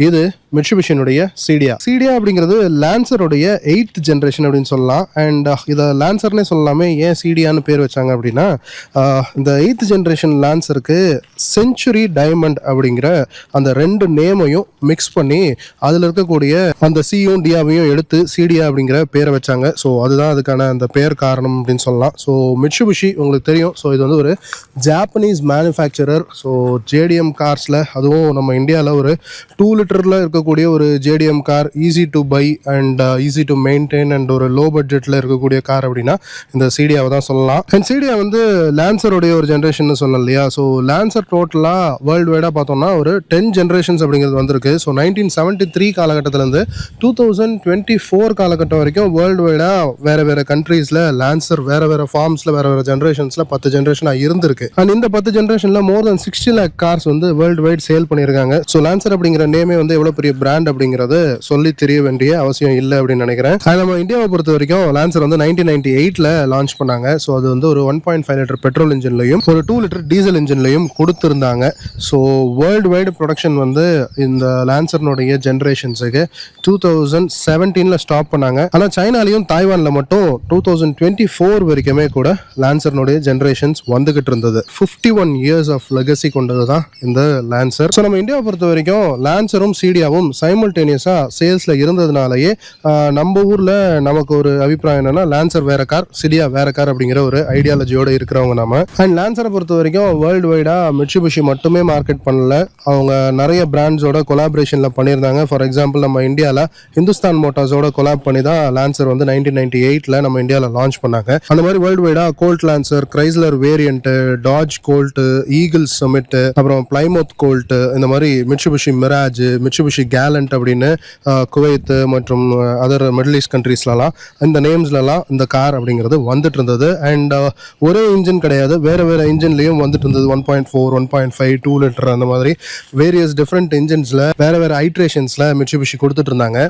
இது மிட்சுபிஷியினுடைய சீடியா அப்படிங்கிறது லான்சருடைய 8th generation அப்படின்னு சொல்லலாம். அண்ட் இதை லான்சர்னே சொல்லலாமே, ஏன் சீடியான்னு பேர் வச்சாங்க அப்படின்னா, இந்த 8th ஜென்ரேஷன் லான்சருக்கு செஞ்சுரி டைமண்ட் அப்படிங்கிற அந்த 2 நேமையும் மிக்ஸ் பண்ணி அதில் இருக்கக்கூடிய அந்த சியும் டியாவையும் எடுத்து சீடியா அப்படிங்கிற பேரை வச்சாங்க. ஸோ அதுதான் அதுக்கான அந்த பேர் காரணம் அப்படின்னு சொல்லலாம். ஸோ மிட்சுபிஷி உங்களுக்கு தெரியும், ஸோ இது வந்து ஒரு ஜாப்பனீஸ் மேனுஃபேக்சரர். ஸோ ஜேடிஎம் கார்ஸில், அதுவும் நம்ம இந்தியாவில் ஒரு 2 லிட்டரில் இருக்கக்கூடிய ஒரு JDM car, easy to buy and easy to maintain and ஒரு லோ பட்ஜெட்டில் இருக்கக்கூடிய கார் அப்படின்னா இந்த சீடியாவை தான் சொல்லலாம். அண்ட் சீடியா வந்து லான்சருடைய ஒரு ஜென்ரேஷன் சொன்னோம் இல்லையா. ஸோ லான்சர் டோட்டலாக வேர்ல்டு வைடாக பார்த்தோம்னா ஒரு 10 ஜென்ரேஷன்ஸ் அப்படிங்கிறது வந்திருக்கு. ஸோ 1973 காலகட்டத்திலேருந்து 2024 காலகட்டம் வரைக்கும் வேர்ல்டு வைடாக வேறு வேறு கண்ட்ரீஸில் லான்சர் வேறு வேறு ஃபார்ம்ஸில் வேறு வேறு ஜென்ரேஷன்ஸில் 10 ஜென்ரேஷனாக இருந்திருக்கு. அண்ட் இந்த 10 ஜென்ரேஷனில் மோர் தென் 60 lakh கார்ஸ் வந்து வேர்ல்டு வைட் சேல் பண்ணியிருக்காங்க. ஸோ லான்சர் அப்படிங்கிற நேமே வந்து எவ்வளோ பெரிய பிராண்ட் அப்படிங்கிறது சொல்லி தெரிய வேண்டிய அவசியம் இல்லை அப்படின்னு நினைக்கிறேன். நம்ம இந்தியாவை பொறுத்த வரைக்கும் லான்சர் வந்து 1998 லான்ச் பண்ணாங்க. ஸோ அது வந்து ஒரு 1.5 லிட்டர் பெட்ரோல் இன்ஜின்லையும் ஒரு 2 லிட்டர் டீசல் இன்ஜின்லையும் கொடுத்துருந்தாங்க. ஸோ வேர்ல்டு வைடு ப்ரொடக்ஷன் வந்து இந்த லான்சர்னுடைய ஜென்ரேஷன்ஸுக்கு 2017 ஸ்டாப் பண்ணாங்க. ஆனால் சைனாலையும் தாய்வானில் மட்டும் 2024 வரைக்குமே கூட லான்சர்னுடைய ஜென்ரேஷன்ஸ் வந்துகிட்டு இருந்தது. 51 இயர்ஸ் ஆஃப் லெகசி கொண்டது தான் இந்த லான்சர். ஸோ நம்ம இந்தியாவை பொறுத்த வரைக்கும் லான்சரும் சீடியாவும் சைமல்டேனியஸா சேல்ஸ்ல இருந்ததுனாலயே நம்ம ஊர்ல நமக்கு ஒரு அபிப்பிராயம் என்னன்னா, லான்சர் வேற கார், சீடியா வேற கார் அப்படிங்கிற ஒரு ஐடியாலஜியோட இருக்கிறவங்க நாம. அண்ட் லான்சரை பொறுத்த வரைக்கும் வேர்ல்டு வைடா மிட்சுபிஷி மட்டுமே மார்க்கெட் பண்ணல, அவங்க நிறைய பிராண்ட்ஸோட கொலாபரேஷன்ல பண்ணியிருந்தாங்க. ஃபார் எக்ஸாம்பிள் நம்ம இந்தியாவில் ஹிந்துஸ்தான் மோட்டார்ஸோட கொலாப் பண்ணி தான் லான்சர் வந்து 1998 நம்ம இந்தியாவில் லான்ச் பண்ணாங்க. அந்த மாதிரி வேர்ல்டு வைடா Colt Lancer, Chrysler variant, Dodge Colt, Eagle Summit, அப்புறம் பிளைமவுத் கோல்ட், இந்த மாதிரி மிட்சுபிஷி மிராஜ், மிட்சுபிஷி கேலண்ட் அப்படின்னு குவைத் மற்றும் அதர் மிடில் ஈஸ்ட் கண்ட்ரீஸ்லாம் இந்த நேம்ஸ்லாம் இந்த கார் அப்படிங்கிறது வந்துட்டு இருந்தது. அண்ட் ஒரே இன்ஜின் கிடையாது, வேறு வேறு இன்ஜின்லேயும் வந்துட்டு இருந்தது. 1.4, 1.5, 2 லிட்டர் அந்த மாதிரி வேரியஸ் டிஃப்ரெண்ட் இன்ஜின்ஸில் வேறு வேறு ஐட்ரேஷன்ஸில் மிட்சுபிஷி கொடுத்துட்டு இருந்தாங்க.